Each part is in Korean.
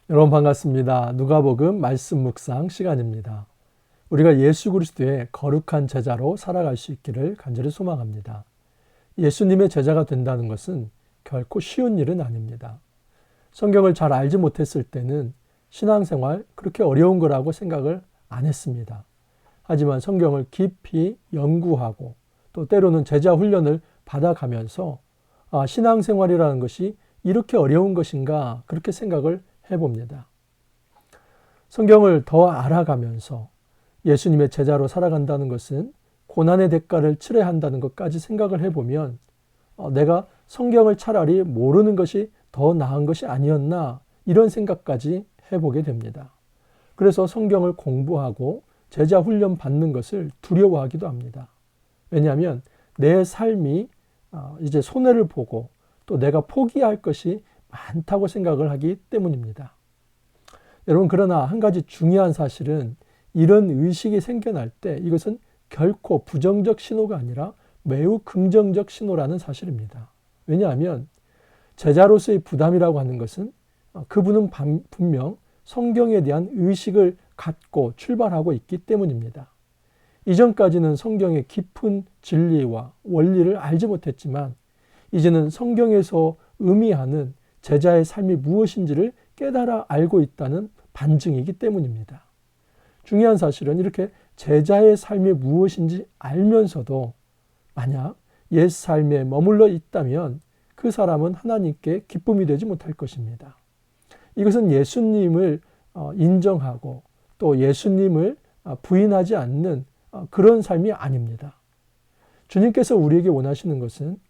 여러분 반갑습니다. 누가복음 말씀 묵상 시간입니다. 우리가 예수 그리스도의 거룩한 제자로 살아갈 수 있기를 간절히 소망합니다. 예수님의 제자가 된다는 것은 결코 쉬운 일은 아닙니다. 성경을 잘 알지 못했을 때는 신앙생활 그렇게 어려운 거라고 생각을 안 했습니다. 하지만 성경을 깊이 연구하고 또 때로는 제자 훈련을 받아가면서 신앙생활이라는 것이 이렇게 어려운 것인가 그렇게 생각을 해봅니다. 성경을 더 알아가면서 예수님의 제자로 살아간다는 것은 고난의 대가를 치러야 한다는 것까지 생각을 해보면 내가 성경을 차라리 모르는 것이 더 나은 것이 아니었나 이런 생각까지 해보게 됩니다. 그래서 성경을 공부하고 제자 훈련 받는 것을 두려워하기도 합니다. 왜냐하면 내 삶이 이제 손해를 보고 또 내가 포기할 것이 많다고 생각을 하기 때문입니다. 여러분, 그러나 한 가지 중요한 사실은 이런 의식이 생겨날 때 이것은 결코 부정적 신호가 아니라 매우 긍정적 신호라는 사실입니다. 왜냐하면 제자로서의 부담이라고 하는 것은 그분은 분명 성경에 대한 의식을 갖고 출발하고 있기 때문입니다. 이전까지는 성경의 깊은 진리와 원리를 알지 못했지만 이제는 성경에서 의미하는 제자의 삶이 무엇인지를 깨달아 알고 있다는 반증이기 때문입니다. 중요한 사실은 이렇게 제자의 삶이 무엇인지 알면서도 만약 옛 삶에 머물러 있다면 그 사람은 하나님께 기쁨이 되지 못할 것입니다. 이것은 예수님을 인정하고 또 예수님을 부인하지 않는 그런 삶이 아닙니다. 주님께서 우리에게 원하시는 것은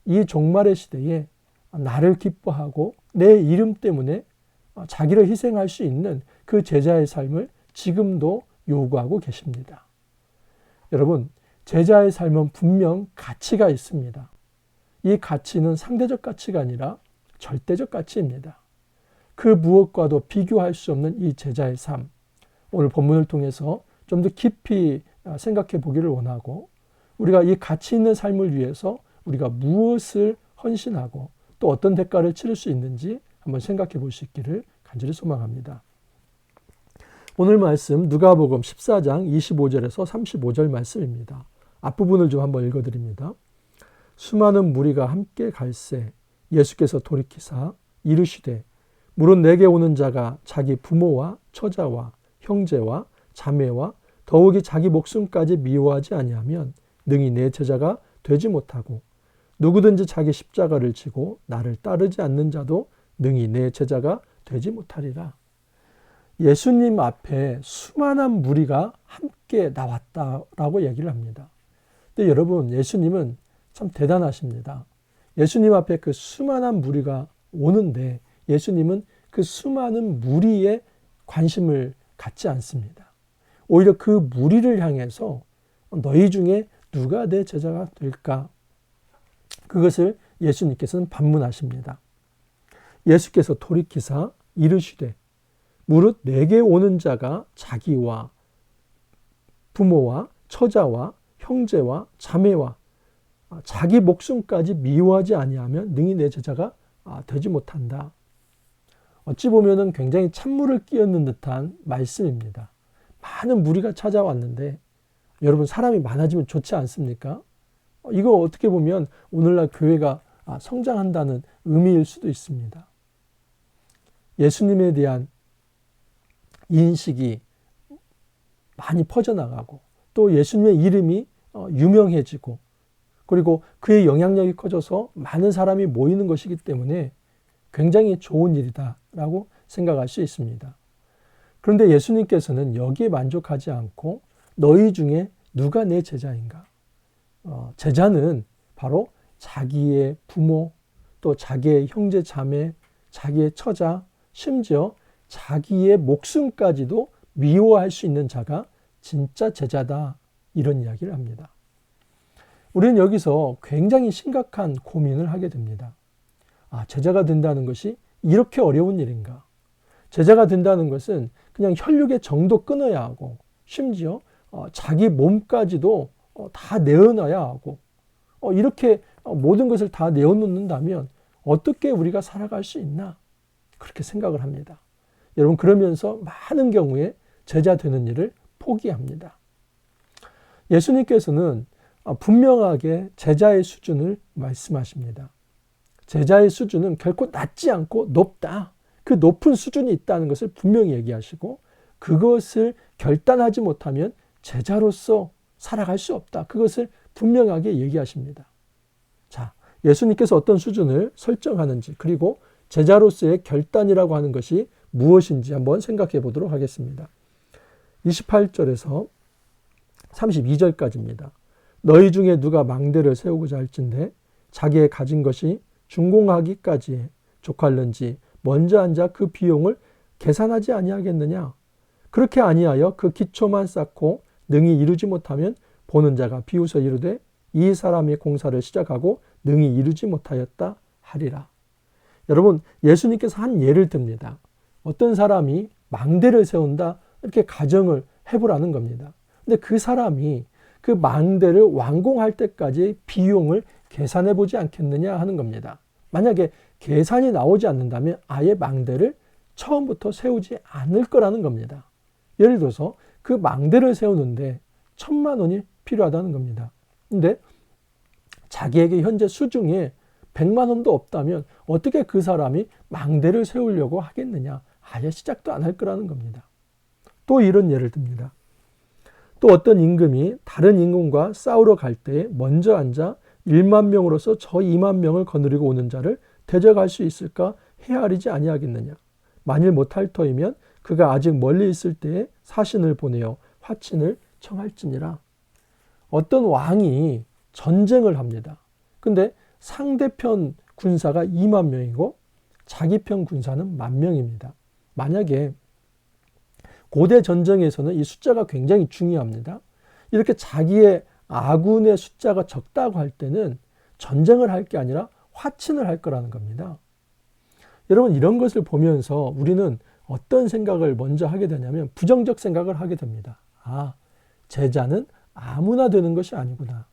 이 종말의 시대에 나를 기뻐하고 내 이름 때문에 자기를 희생할 수 있는 그 제자의 삶을 지금도 요구하고 계십니다. 여러분, 제자의 삶은 분명 가치가 있습니다. 이 가치는 상대적 가치가 아니라 절대적 가치입니다. 그 무엇과도 비교할 수 없는 이 제자의 삶, 오늘 본문을 통해서 좀 더 깊이 생각해 보기를 원하고 우리가 이 가치 있는 삶을 위해서 우리가 무엇을 헌신하고 또 어떤 대가를 치를 수 있는지 한번 생각해 볼 수 있기를 간절히 소망합니다. 오늘 말씀 누가복음 14장 25절에서 35절 말씀입니다. 앞부분을 좀 한번 읽어드립니다. 수많은 무리가 함께 갈새 예수께서 돌이키사 이르시되 물은 내게 오는 자가 자기 부모와 처자와 형제와 자매와 더욱이 자기 목숨까지 미워하지 아니하면 능히 내 제자가 되지 못하고 누구든지 자기 십자가를 지고 나를 따르지 않는 자도 능히 내 제자가 되지 못하리라. 예수님 앞에 수많은 무리가 함께 나왔다라고 얘기를 합니다. 근데 여러분, 예수님은 참 대단하십니다. 예수님 앞에 그 수많은 무리가 오는데 예수님은 그 수많은 무리에 관심을 갖지 않습니다. 오히려 그 무리를 향해서 너희 중에 누가 내 제자가 될까? 그것을 예수님께서는 반문하십니다. 예수께서 돌이키사 이르시되 무릇 내게 오는 자가 자기와 부모와 처자와 형제와 자매와 자기 목숨까지 미워하지 아니하면 능히 내 제자가 되지 못한다. 어찌 보면은 굉장히 찬물을 끼얹는 듯한 말씀입니다. 많은 무리가 찾아왔는데 여러분, 사람이 많아지면 좋지 않습니까? 이거 어떻게 보면 오늘날 교회가 성장한다는 의미일 수도 있습니다. 예수님에 대한 인식이 많이 퍼져나가고 또 예수님의 이름이 유명해지고 그리고 그의 영향력이 커져서 많은 사람이 모이는 것이기 때문에 굉장히 좋은 일이다라고 생각할 수 있습니다. 그런데 예수님께서는 여기에 만족하지 않고 너희 중에 누가 내 제자인가? 제자는 바로 자기의 부모, 또 자기의 형제 자매, 자기의 처자, 심지어 자기의 목숨까지도 미워할 수 있는 자가 진짜 제자다, 이런 이야기를 합니다. 우리는 여기서 굉장히 심각한 고민을 하게 됩니다. 제자가 된다는 것이 이렇게 어려운 일인가? 제자가 된다는 것은 그냥 혈육의 정도 끊어야 하고 심지어 자기 몸까지도 다 내어놔야 하고 이렇게 모든 것을 다 내어놓는다면 어떻게 우리가 살아갈 수 있나? 그렇게 생각을 합니다. 여러분 그러면서 많은 경우에 제자 되는 일을 포기합니다. 예수님께서는 분명하게 제자의 수준을 말씀하십니다. 제자의 수준은 결코 낮지 않고 높다. 그 높은 수준이 있다는 것을 분명히 얘기하시고 그것을 결단하지 못하면 제자로서 살아갈 수 없다. 그것을 분명하게 얘기하십니다. 자, 예수님께서 어떤 수준을 설정하는지 그리고 제자로서의 결단이라고 하는 것이 무엇인지 한번 생각해 보도록 하겠습니다. 28절에서 32절까지입니다. 너희 중에 누가 망대를 세우고자 할진대 자기의 가진 것이 준공하기까지 족할는지 먼저 앉아 그 비용을 계산하지 아니하겠느냐. 그렇게 아니하여 그 기초만 쌓고 능히 이루지 못하면 보는 자가 비웃어 이르되 이 사람이 공사를 시작하고 능히 이루지 못하였다 하리라. 여러분 예수님께서 한 예를 듭니다. 어떤 사람이 망대를 세운다 이렇게 가정을 해보라는 겁니다. 근데 그 사람이 그 망대를 완공할 때까지 비용을 계산해 보지 않겠느냐 하는 겁니다. 만약에 계산이 나오지 않는다면 아예 망대를 처음부터 세우지 않을 거라는 겁니다. 예를 들어서 그 망대를 세우는데 1,000만 원이 필요하다는 겁니다. 근데 자기에게 현재 수중에 100만 원도 없다면 어떻게 그 사람이 망대를 세우려고 하겠느냐. 아예 시작도 안 할 거라는 겁니다. 또 이런 예를 듭니다. 또 어떤 임금이 다른 임금과 싸우러 갈 때 먼저 앉아 1만 명으로서 저 2만 명을 거느리고 오는 자를 대적할 수 있을까 헤아리지 아니하겠느냐. 만일 못할 터이면 그가 아직 멀리 있을 때에 사신을 보내어 화친을 청할지니라. 어떤 왕이 전쟁을 합니다. 근데 상대편 군사가 2만 명이고 자기 편 군사는 10,000명입니다. 만약에 고대 전쟁에서는 이 숫자가 굉장히 중요합니다. 이렇게 자기의 아군의 숫자가 적다고 할 때는 전쟁을 할 게 아니라 화친을 할 거라는 겁니다. 여러분 이런 것을 보면서 우리는 어떤 생각을 먼저 하게 되냐면 부정적 생각을 하게 됩니다. 아, 제자는 아무나 되는 것이 아니구나.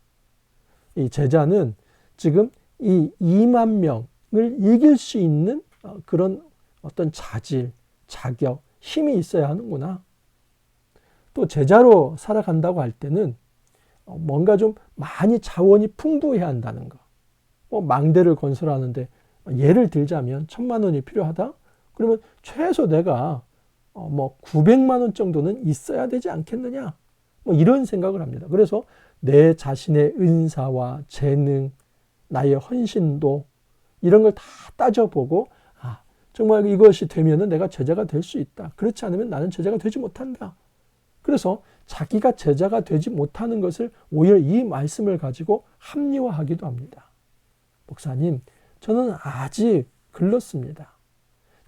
이 제자는 지금 이 2만 명을 이길 수 있는 그런 어떤 자질, 자격, 힘이 있어야 하는구나. 또 제자로 살아간다고 할 때는 뭔가 좀 많이 자원이 풍부해야 한다는 거. 망대를 건설하는데 예를 들자면 1,000만 원이 필요하다? 그러면 최소 내가 900만 원 정도는 있어야 되지 않겠느냐? 이런 생각을 합니다. 그래서 내 자신의 은사와 재능, 나의 헌신도 이런 걸 다 따져보고 정말 이것이 되면은 내가 제자가 될 수 있다. 그렇지 않으면 나는 제자가 되지 못한다. 그래서 자기가 제자가 되지 못하는 것을 오히려 이 말씀을 가지고 합리화하기도 합니다. 목사님, 저는 아직 글렀습니다.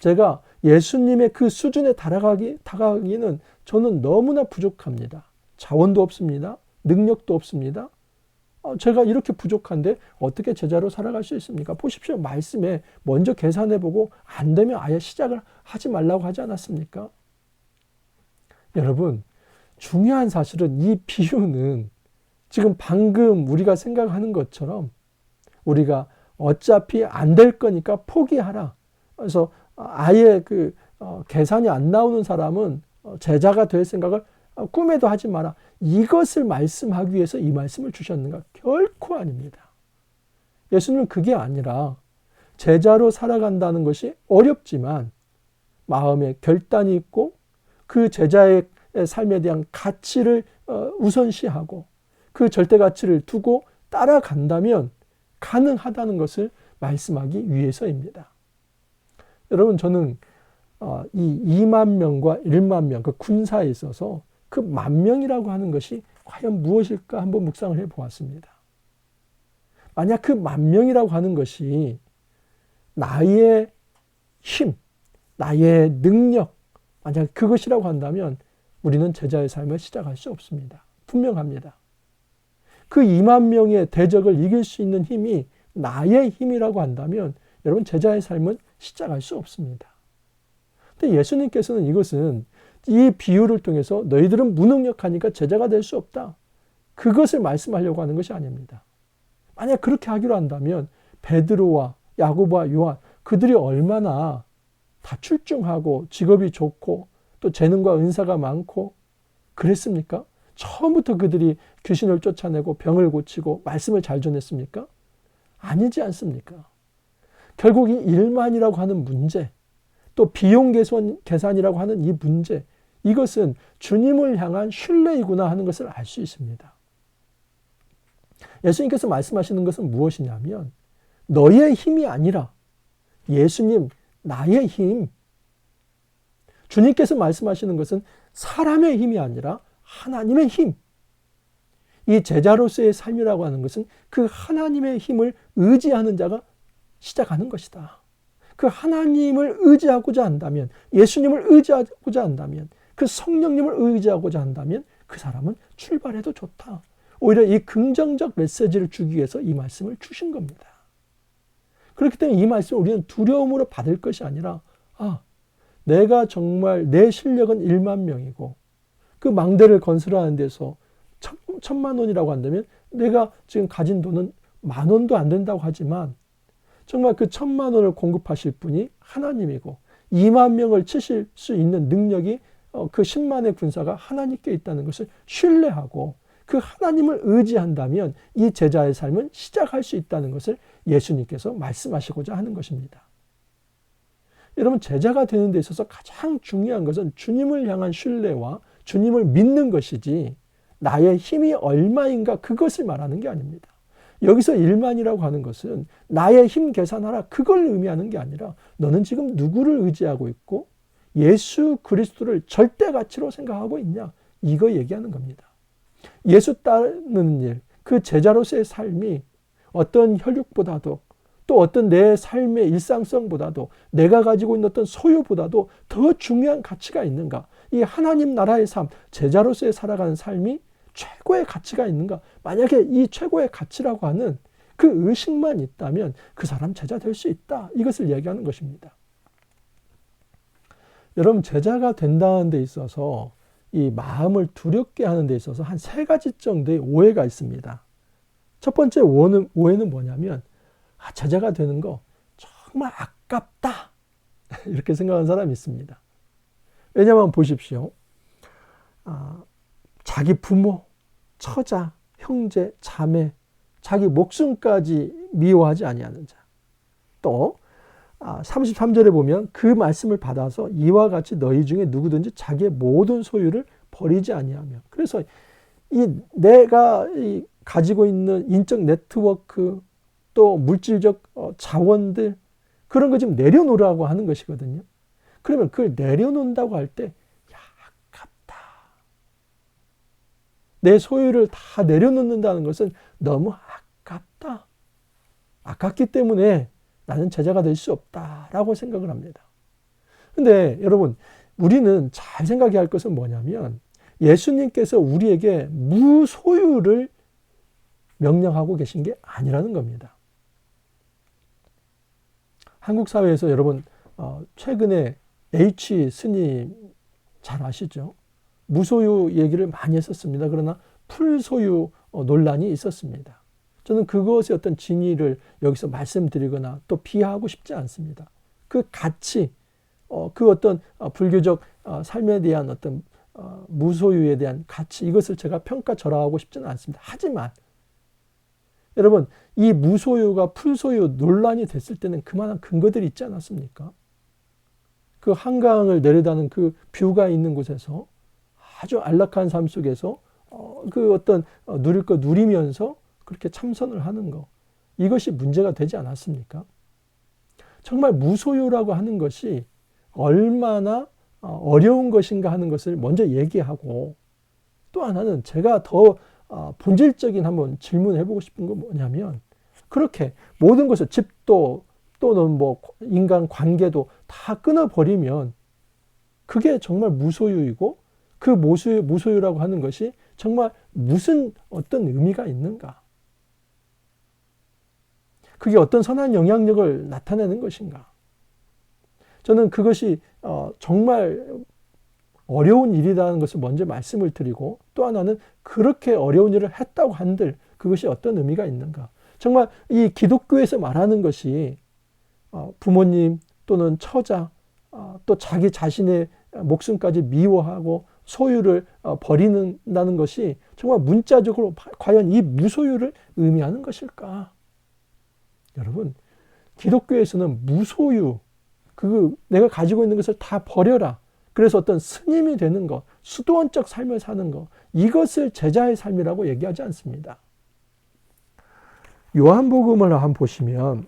제가 예수님의 그 수준에 다가가기는 저는 너무나 부족합니다. 자원도 없습니다. 능력도 없습니다. 제가 이렇게 부족한데 어떻게 제자로 살아갈 수 있습니까? 보십시오. 말씀에 먼저 계산해보고 안 되면 아예 시작을 하지 말라고 하지 않았습니까? 여러분, 중요한 사실은 이 비유는 지금 방금 우리가 생각하는 것처럼 우리가 어차피 안 될 거니까 포기하라. 그래서 아예 계산이 안 나오는 사람은 제자가 될 생각을 꿈에도 하지 마라. 이것을 말씀하기 위해서 이 말씀을 주셨는가? 결코 아닙니다. 예수님은 그게 아니라 제자로 살아간다는 것이 어렵지만 마음에 결단이 있고 그 제자의 삶에 대한 가치를 우선시하고 그 절대 가치를 두고 따라간다면 가능하다는 것을 말씀하기 위해서입니다. 여러분 저는 이 2만 명과 1만 명 그 군사에 있어서 그 10,000명이라고 하는 것이 과연 무엇일까 한번 묵상을 해보았습니다. 만약 그 10,000명이라고 하는 것이 나의 힘, 나의 능력, 만약 그것이라고 한다면 우리는 제자의 삶을 시작할 수 없습니다. 분명합니다. 그 2만 명의 대적을 이길 수 있는 힘이 나의 힘이라고 한다면 여러분 제자의 삶은 시작할 수 없습니다. 근데 예수님께서는 이것은 이 비유를 통해서 너희들은 무능력하니까 제자가 될 수 없다. 그것을 말씀하려고 하는 것이 아닙니다. 만약 그렇게 하기로 한다면 베드로와 야고보와 요한 그들이 얼마나 다 출중하고 직업이 좋고 또 재능과 은사가 많고 그랬습니까? 처음부터 그들이 귀신을 쫓아내고 병을 고치고 말씀을 잘 전했습니까? 아니지 않습니까? 결국 이 일만이라고 하는 문제, 또 비용 계산이라고 하는 이 문제, 이것은 주님을 향한 신뢰이구나 하는 것을 알 수 있습니다. 예수님께서 말씀하시는 것은 무엇이냐면 너의 힘이 아니라 예수님, 나의 힘. 주님께서 말씀하시는 것은 사람의 힘이 아니라 하나님의 힘. 이 제자로서의 삶이라고 하는 것은 그 하나님의 힘을 의지하는 자가 시작하는 것이다. 그 하나님을 의지하고자 한다면, 예수님을 의지하고자 한다면, 그 성령님을 의지하고자 한다면 그 사람은 출발해도 좋다. 오히려 이 긍정적 메시지를 주기 위해서 이 말씀을 주신 겁니다. 그렇기 때문에 이 말씀을 우리는 두려움으로 받을 것이 아니라 내가 정말 내 실력은 1만 명이고 그 망대를 건설하는 데서 1,000만 원이라고 한다면 내가 지금 가진 돈은 10,000원도 안 된다고 하지만 정말 그 1,000만 원을 공급하실 분이 하나님이고 2만 명을 치실 수 있는 능력이 그 10만의 군사가 하나님께 있다는 것을 신뢰하고 그 하나님을 의지한다면 이 제자의 삶은 시작할 수 있다는 것을 예수님께서 말씀하시고자 하는 것입니다. 여러분, 제자가 되는 데 있어서 가장 중요한 것은 주님을 향한 신뢰와 주님을 믿는 것이지 나의 힘이 얼마인가 그것을 말하는 게 아닙니다. 여기서 1만이라고 하는 것은 나의 힘 계산하라 그걸 의미하는 게 아니라 너는 지금 누구를 의지하고 있고 예수 그리스도를 절대 가치로 생각하고 있냐, 이거 얘기하는 겁니다. 예수 따르는 일, 그 제자로서의 삶이 어떤 혈육보다도 또 어떤 내 삶의 일상성보다도 내가 가지고 있는 어떤 소유보다도 더 중요한 가치가 있는가? 이 하나님 나라의 삶, 제자로서의 살아가는 삶이 최고의 가치가 있는가? 만약에 이 최고의 가치라고 하는 그 의식만 있다면 그 사람 제자 될 수 있다. 이것을 얘기하는 것입니다. 여러분, 제자가 된다는 데 있어서 이 마음을 두렵게 하는 데 있어서 한 3가지 정도의 오해가 있습니다. 첫 번째 오해는 뭐냐면 제자가 되는 거 정말 아깝다 이렇게 생각하는 사람이 있습니다. 왜냐하면 보십시오. 자기 부모, 처자, 형제, 자매, 자기 목숨까지 미워하지 아니하는 자. 또 33절에 보면 그 말씀을 받아서 이와 같이 너희 중에 누구든지 자기의 모든 소유를 버리지 아니하며. 그래서 내가 가지고 있는 인적 네트워크 또 물질적 자원들 그런 거 좀 내려놓으라고 하는 것이거든요. 그러면 그걸 내려놓는다고 할 때 아깝다. 내 소유를 다 내려놓는다는 것은 너무 아깝다. 아깝기 때문에 나는 제자가 될 수 없다라고 생각을 합니다. 근데 여러분, 우리는 잘 생각해야 할 것은 뭐냐면 예수님께서 우리에게 무소유를 명령하고 계신 게 아니라는 겁니다. 한국 사회에서 여러분 최근에 H 스님 잘 아시죠? 무소유 얘기를 많이 했었습니다. 그러나 풀소유 논란이 있었습니다. 저는 그것의 어떤 진위를 여기서 말씀드리거나 또 비하하고 싶지 않습니다. 그 가치, 그 어떤 불교적 삶에 대한 어떤 무소유에 대한 가치, 이것을 제가 평가절하하고 싶지는 않습니다. 하지만 여러분, 이 무소유가 풀소유 논란이 됐을 때는 그만한 근거들이 있지 않았습니까? 그 한강을 내려다는 그 뷰가 있는 곳에서 아주 안락한 삶 속에서 그 어떤 누릴 거 누리면서 그렇게 참선을 하는 거, 이것이 문제가 되지 않았습니까? 정말 무소유라고 하는 것이 얼마나 어려운 것인가 하는 것을 먼저 얘기하고, 또 하나는 제가 더 본질적인 한번 질문을 해보고 싶은 건 뭐냐면, 그렇게 모든 것을 집도 또는 뭐 인간 관계도 다 끊어버리면 그게 정말 무소유이고, 그 무소유라고 하는 것이 정말 무슨 어떤 의미가 있는가? 그게 어떤 선한 영향력을 나타내는 것인가? 저는 그것이 정말 어려운 일이라는 것을 먼저 말씀을 드리고, 또 하나는 그렇게 어려운 일을 했다고 한들 그것이 어떤 의미가 있는가? 정말 이 기독교에서 말하는 것이 부모님 또는 처자, 또 자기 자신의 목숨까지 미워하고 소유를 버리는다는 것이 정말 문자적으로 과연 이 무소유를 의미하는 것일까? 여러분, 기독교에서는 무소유, 내가 가지고 있는 것을 다 버려라. 그래서 어떤 스님이 되는 것, 수도원적 삶을 사는 것, 이것을 제자의 삶이라고 얘기하지 않습니다. 요한복음을 한번 보시면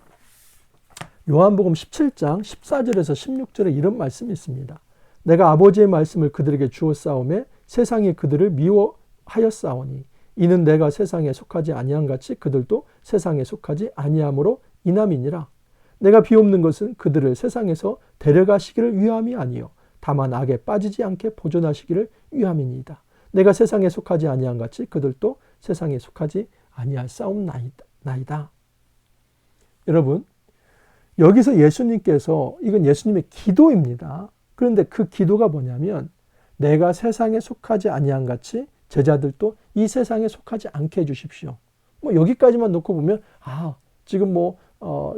요한복음 17장 14절에서 16절에 이런 말씀이 있습니다. 내가 아버지의 말씀을 그들에게 주었사오매 세상이 그들을 미워하였사오니 이는 내가 세상에 속하지 아니한 같이 그들도 세상에 속하지 아니함으로 인함이니라. 내가 비옵는 것은 그들을 세상에서 데려가시기를 위함이 아니요 다만 악에 빠지지 않게 보존하시기를 위함이니이다. 내가 세상에 속하지 아니한 같이 그들도 세상에 속하지 아니할사옵나이다. 여러분, 여기서 예수님께서, 이건 예수님의 기도입니다. 그런데 그 기도가 뭐냐면 내가 세상에 속하지 아니한 같이 제자들도 이 세상에 속하지 않게 해주십시오. 여기까지만 놓고 보면 지금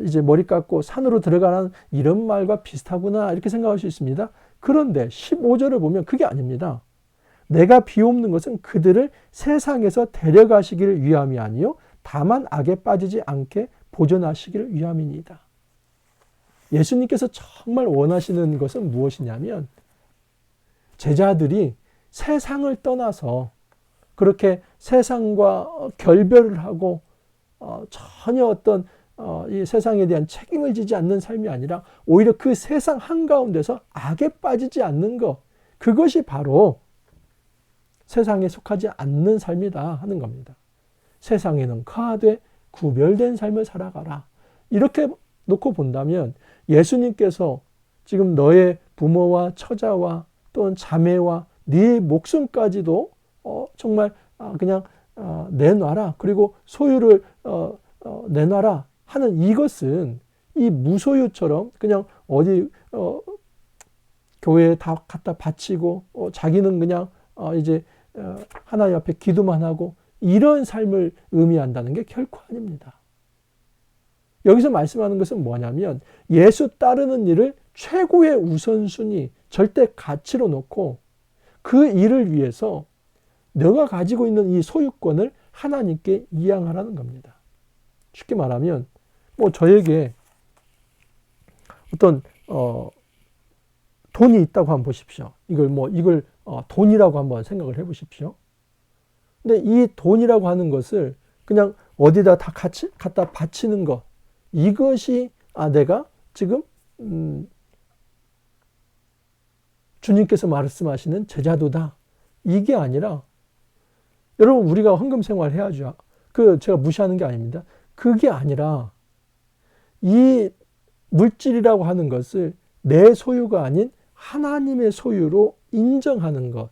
이제 머리 깎고 산으로 들어가는 이런 말과 비슷하구나 이렇게 생각할 수 있습니다. 그런데 15절을 보면 그게 아닙니다. 내가 비옵는 것은 그들을 세상에서 데려가시기를 위함이 아니요 다만 악에 빠지지 않게 보존하시기를 위함이니이다. 예수님께서 정말 원하시는 것은 무엇이냐면 제자들이 세상을 떠나서 그렇게 세상과 결별을 하고 전혀 어떤 이 세상에 대한 책임을 지지 않는 삶이 아니라 오히려 그 세상 한가운데서 악에 빠지지 않는 것, 그것이 바로 세상에 속하지 않는 삶이다 하는 겁니다. 세상에는 거하되 구별된 삶을 살아가라. 이렇게 놓고 본다면 예수님께서 지금 너의 부모와 처자와 또는 자매와 네 목숨까지도 정말 그냥 내놔라. 그리고 소유를 내놔라 하는 이것은 이 무소유처럼 그냥 어디 교회에 다 갖다 바치고 자기는 그냥 이제 하나님 앞에 기도만 하고 이런 삶을 의미한다는 게 결코 아닙니다. 여기서 말씀하는 것은 뭐냐면 예수 따르는 일을 최고의 우선순위, 절대 가치로 놓고 그 일을 위해서 너가 가지고 있는 이 소유권을 하나님께 이양하라는 겁니다. 쉽게 말하면 저에게 어떤 돈이 있다고 한번 보십시오. 이걸 돈이라고 한번 생각을 해 보십시오. 근데 이 돈이라고 하는 것을 그냥 어디다 다 갖다 바치는 것, 이것이 내가 지금 주님께서 말씀하시는 제자도다. 이게 아니라 여러분 우리가 헌금 생활 해야죠. 제가 무시하는 게 아닙니다. 그게 아니라 이 물질이라고 하는 것을 내 소유가 아닌 하나님의 소유로 인정하는 것.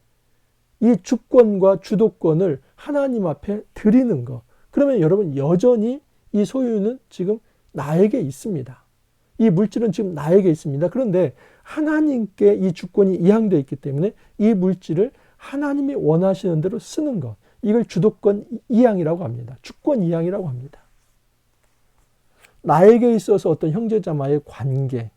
이 주권과 주도권을 하나님 앞에 드리는 것. 그러면 여러분 여전히 이 소유는 지금 나에게 있습니다. 이 물질은 지금 나에게 있습니다. 그런데 하나님께 이 주권이 이양되어 있기 때문에 이 물질을 하나님이 원하시는 대로 쓰는 것. 이걸 주도권 이양이라고 합니다. 주권 이양이라고 합니다. 나에게 있어서 어떤 형제자매의 관계,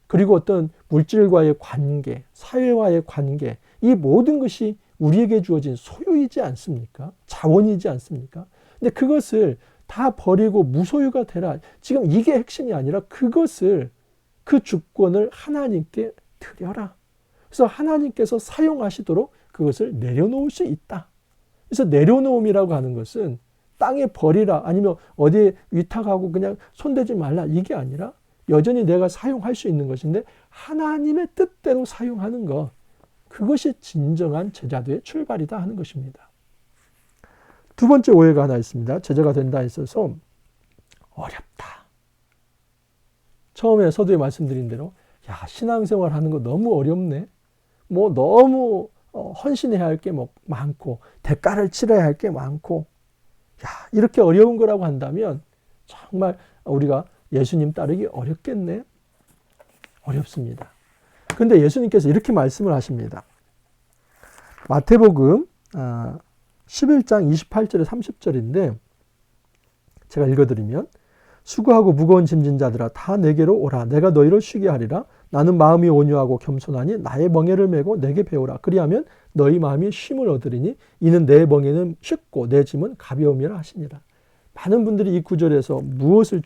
그리고 어떤 물질과의 관계, 사회와의 관계, 이 모든 것이 우리에게 주어진 소유이지 않습니까? 자원이지 않습니까? 근데 그것을 다 버리고 무소유가 되라. 지금 이게 핵심이 아니라 그것을, 그 주권을 하나님께 드려라. 그래서 하나님께서 사용하시도록 그것을 내려놓을 수 있다. 그래서 내려놓음이라고 하는 것은 땅에 버리라, 아니면 어디에 위탁하고 그냥 손대지 말라, 이게 아니라 여전히 내가 사용할 수 있는 것인데 하나님의 뜻대로 사용하는 것, 그것이 진정한 제자도의 출발이다 하는 것입니다. 두 번째 오해가 하나 있습니다. 제자가 된다 있어서 어렵다. 처음에 서두에 말씀드린 대로 신앙생활 하는 거 너무 어렵네. 너무 헌신해야 할 게 많고 대가를 치러야 할 게 많고 이렇게 어려운 거라고 한다면 정말 우리가 예수님 따르기 어렵겠네. 어렵습니다. 그런데 예수님께서 이렇게 말씀을 하십니다. 마태복음 11장 28절에 30절인데 제가 읽어드리면 수고하고 무거운 짐진 자들아 다 내게로 오라. 내가 너희를 쉬게 하리라. 나는 마음이 온유하고 겸손하니 나의 멍에를 메고 내게 배우라. 그리하면 너희 마음이 쉼을 얻으리니 이는 내 멍에는 쉽고 내 짐은 가벼움이라 하시니라. 많은 분들이 이 구절에서 무엇을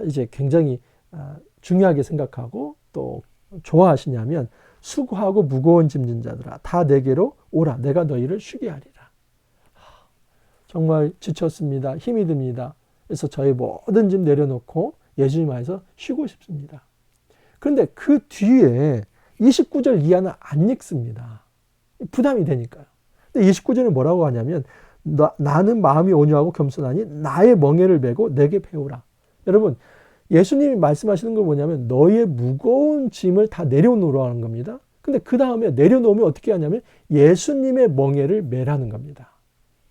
이제 굉장히 중요하게 생각하고 또 좋아하시냐면 수고하고 무거운 짐진 자들아 다 내게로 오라. 내가 너희를 쉬게 하리라. 정말 지쳤습니다. 힘이 듭니다. 그래서 저의 모든 짐 내려놓고 예수님 안에서 쉬고 싶습니다. 그런데 그 뒤에 29절 이하는 안 읽습니다. 부담이 되니까요. 근데 29절은 뭐라고 하냐면 나는 마음이 온유하고 겸손하니 나의 멍에를 메고 내게 배우라. 여러분 예수님이 말씀하시는 건 뭐냐면 너의 무거운 짐을 다 내려놓으라는 겁니다. 근데 그 다음에 내려놓으면 어떻게 하냐면 예수님의 멍에를 메라는 겁니다.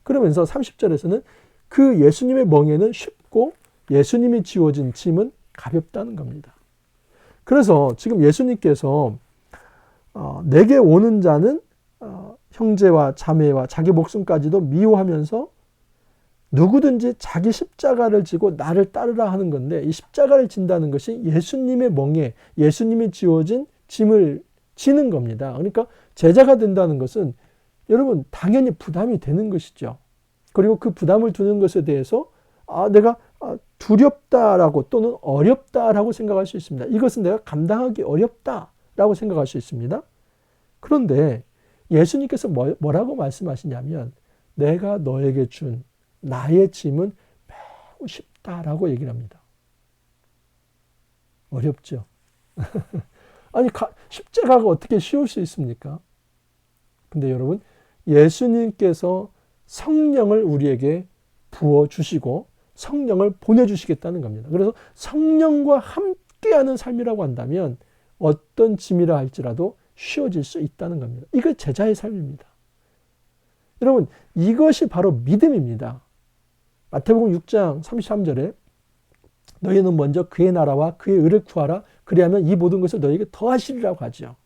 그러면서 30절에서는 그 예수님의 멍에는 쉽고 예수님이 지워진 짐은 가볍다는 겁니다. 그래서 지금 예수님께서 내게 오는 자는 형제와 자매와 자기 목숨까지도 미워하면서 누구든지 자기 십자가를 지고 나를 따르라 하는 건데 이 십자가를 진다는 것이 예수님의 멍에 예수님이 지워진 짐을 지는 겁니다. 그러니까 제자가 된다는 것은 여러분 당연히 부담이 되는 것이죠. 그리고 그 부담을 두는 것에 대해서 내가 두렵다라고 또는 어렵다라고 생각할 수 있습니다. 이것은 내가 감당하기 어렵다라고 생각할 수 있습니다. 그런데 예수님께서 뭐라고 말씀하시냐면 내가 너에게 준 나의 짐은 매우 쉽다라고 얘기를 합니다. 어렵죠. 아니 십자가가 어떻게 쉬울 수 있습니까? 근데 여러분 예수님께서 성령을 우리에게 부어주시고 성령을 보내주시겠다는 겁니다. 그래서 성령과 함께하는 삶이라고 한다면 어떤 짐이라 할지라도 쉬워질 수 있다는 겁니다. 이거 제자의 삶입니다. 여러분 이것이 바로 믿음입니다. 마태복음 6장 33절에 너희는 먼저 그의 나라와 그의 의를 구하라. 그리하면 이 모든 것을 너희에게 더하시리라고 하죠.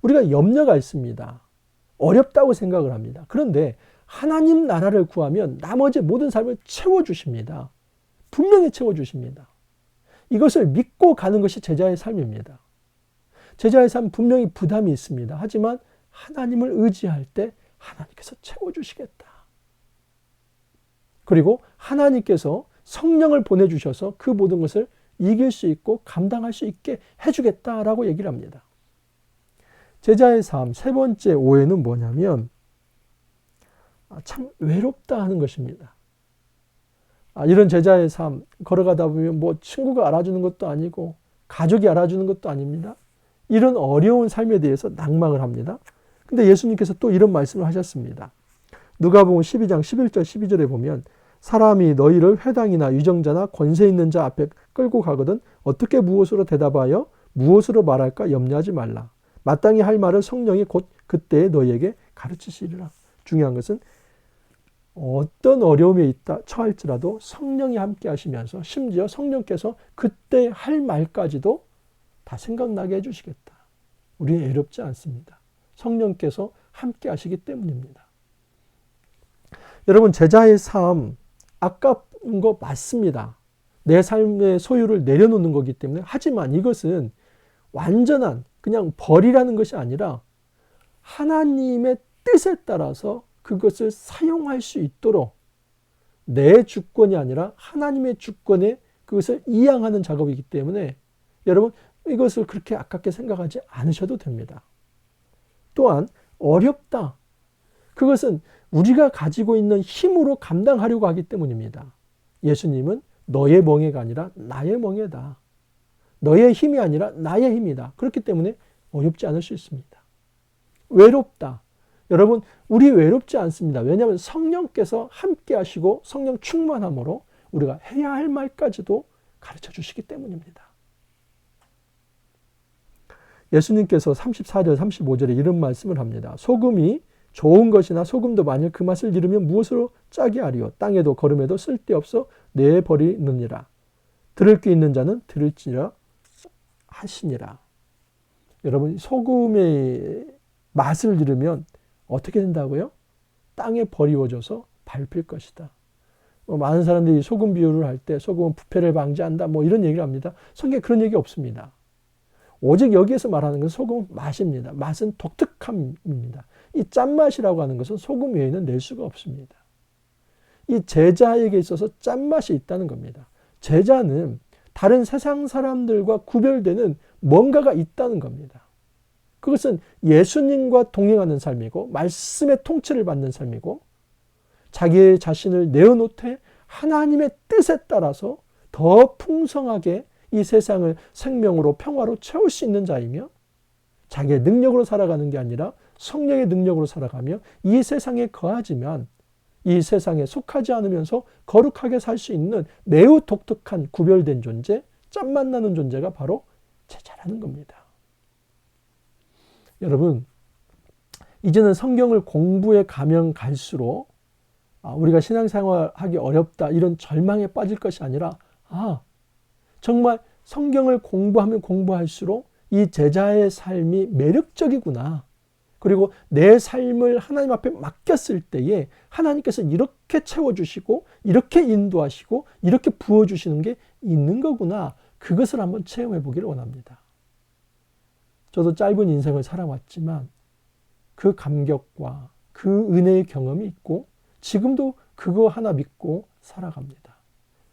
우리가 염려가 있습니다. 어렵다고 생각을 합니다. 그런데 하나님 나라를 구하면 나머지 모든 삶을 채워주십니다. 분명히 채워주십니다. 이것을 믿고 가는 것이 제자의 삶입니다. 제자의 삶 분명히 부담이 있습니다. 하지만 하나님을 의지할 때 하나님께서 채워주시겠다. 그리고 하나님께서 성령을 보내주셔서 그 모든 것을 이길 수 있고 감당할 수 있게 해주겠다라고 얘기를 합니다. 제자의 삶 세 번째 오해는 뭐냐면 참 외롭다 하는 것입니다. 이런 제자의 삶 걸어가다 보면 뭐 친구가 알아주는 것도 아니고 가족이 알아주는 것도 아닙니다. 이런 어려운 삶에 대해서 낭망을 합니다. 근데 예수님께서 또 이런 말씀을 하셨습니다. 누가복음 12장 11절 12절에 보면 사람이 너희를 회당이나 유정자나 권세 있는 자 앞에 끌고 가거든 어떻게 무엇으로 대답하여 무엇으로 말할까 염려하지 말라. 마땅히 할 말을 성령이 곧 그때에 너희에게 가르치시리라. 중요한 것은 어떤 어려움에 처할지라도 성령이 함께 하시면서 심지어 성령께서 그때 할 말까지도 다 생각나게 해주시겠다. 우리는 애롭지 않습니다. 성령께서 함께 하시기 때문입니다. 여러분 제자의 삶 아까운 거 맞습니다. 내 삶의 소유를 내려놓는 거기 때문에 하지만 이것은 완전한 그냥 벌이라는 것이 아니라 하나님의 뜻에 따라서 그것을 사용할 수 있도록 내 주권이 아니라 하나님의 주권에 그것을 이양하는 작업이기 때문에 여러분 이것을 그렇게 아깝게 생각하지 않으셔도 됩니다. 또한 어렵다. 그것은 우리가 가지고 있는 힘으로 감당하려고 하기 때문입니다. 예수님은 너의 멍에가 아니라 나의 멍에다. 너의 힘이 아니라 나의 힘이다. 그렇기 때문에 어렵지 않을 수 있습니다. 외롭다. 여러분 우리 외롭지 않습니다. 왜냐하면 성령께서 함께 하시고 성령 충만함으로 우리가 해야 할 말까지도 가르쳐 주시기 때문입니다. 예수님께서 34절 35절에 이런 말씀을 합니다. 소금이 좋은 것이나 소금도 만일 그 맛을 잃으면 무엇으로 짜게 하리요. 땅에도 거름에도 쓸데없어 내버리느니라. 들을 게 있는 자는 들을지라 하시니라. 여러분 소금의 맛을 잃으면 어떻게 된다고요? 땅에 버리워져서 밟힐 것이다. 많은 사람들이 소금 비유를 할 때 소금은 부패를 방지한다 뭐 이런 얘기를 합니다. 성경에 그런 얘기 없습니다. 오직 여기에서 말하는 것은 소금 맛입니다. 맛은 독특함입니다. 이 짠맛이라고 하는 것은 소금 외에는 낼 수가 없습니다. 이 제자에게 있어서 짠맛이 있다는 겁니다. 제자는 다른 세상 사람들과 구별되는 뭔가가 있다는 겁니다. 그것은 예수님과 동행하는 삶이고 말씀의 통치를 받는 삶이고 자기의 자신을 내어놓되 하나님의 뜻에 따라서 더 풍성하게 이 세상을 생명으로 평화로 채울 수 있는 자이며 자기의 능력으로 살아가는 게 아니라 성령의 능력으로 살아가며 이 세상에 거하지만 이 세상에 속하지 않으면서 거룩하게 살 수 있는 매우 독특한 구별된 존재, 짠맛 나는 존재가 바로 제자라는 겁니다. 여러분, 이제는 성경을 공부해 가면 갈수록 우리가 신앙생활하기 어렵다 이런 절망에 빠질 것이 아니라 정말 성경을 공부하면 공부할수록 이 제자의 삶이 매력적이구나. 그리고 내 삶을 하나님 앞에 맡겼을 때에 하나님께서 이렇게 채워주시고 이렇게 인도하시고 이렇게 부어주시는 게 있는 거구나. 그것을 한번 체험해 보기를 원합니다. 저도 짧은 인생을 살아왔지만 그 감격과 그 은혜의 경험이 있고 지금도 그거 하나 믿고 살아갑니다.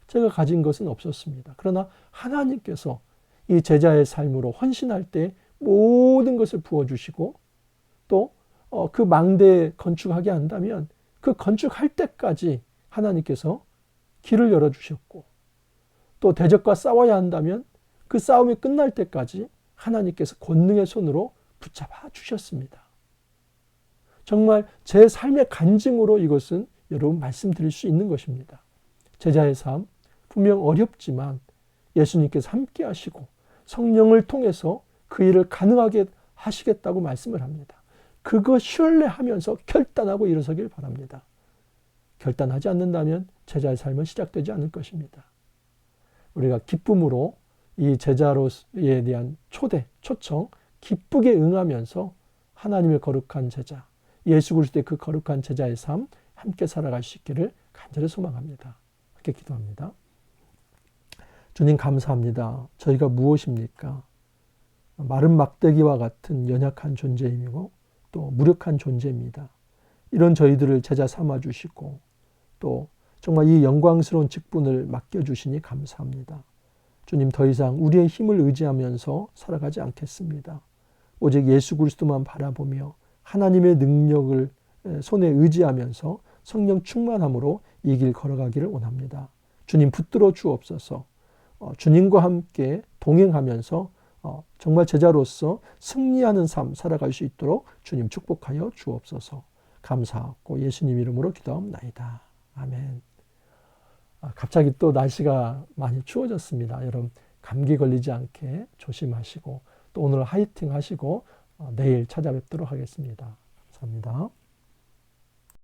제가 가진 것은 없었습니다. 그러나 하나님께서 이 제자의 삶으로 헌신할 때 모든 것을 부어주시고 또 그 망대에 건축하게 한다면 그 건축할 때까지 하나님께서 길을 열어주셨고 또 대적과 싸워야 한다면 그 싸움이 끝날 때까지 하나님께서 권능의 손으로 붙잡아 주셨습니다. 정말 제 삶의 간증으로 이것은 여러분 말씀드릴 수 있는 것입니다. 제자의 삶 분명 어렵지만 예수님께서 함께 하시고 성령을 통해서 그 일을 가능하게 하시겠다고 말씀을 합니다. 그거 신뢰하면서 결단하고 일어서길 바랍니다. 결단하지 않는다면 제자의 삶은 시작되지 않을 것입니다. 우리가 기쁨으로 이 제자로에 대한 초청, 기쁘게 응하면서 하나님의 거룩한 제자, 예수 그리스도의 그 거룩한 제자의 삶 함께 살아갈 수 있기를 간절히 소망합니다. 함께 기도합니다. 주님 감사합니다. 저희가 무엇입니까? 마른 막대기와 같은 연약한 존재이고 또 무력한 존재입니다. 이런 저희들을 제자 삼아 주시고 또 정말 이 영광스러운 직분을 맡겨주시니 감사합니다. 주님 더 이상 우리의 힘을 의지하면서 살아가지 않겠습니다. 오직 예수 그리스도만 바라보며 하나님의 능력을 손에 의지하면서 성령 충만함으로 이 길 걸어가기를 원합니다. 주님 붙들어 주옵소서. 주님과 함께 동행하면서 정말 제자로서 승리하는 삶 살아갈 수 있도록 주님 축복하여 주옵소서. 감사하고 예수님 이름으로 기도합니다. 아멘. 갑자기 또 날씨가 많이 추워졌습니다. 여러분 감기 걸리지 않게 조심하시고 또 오늘 화이팅 하시고 내일 찾아뵙도록 하겠습니다. 감사합니다.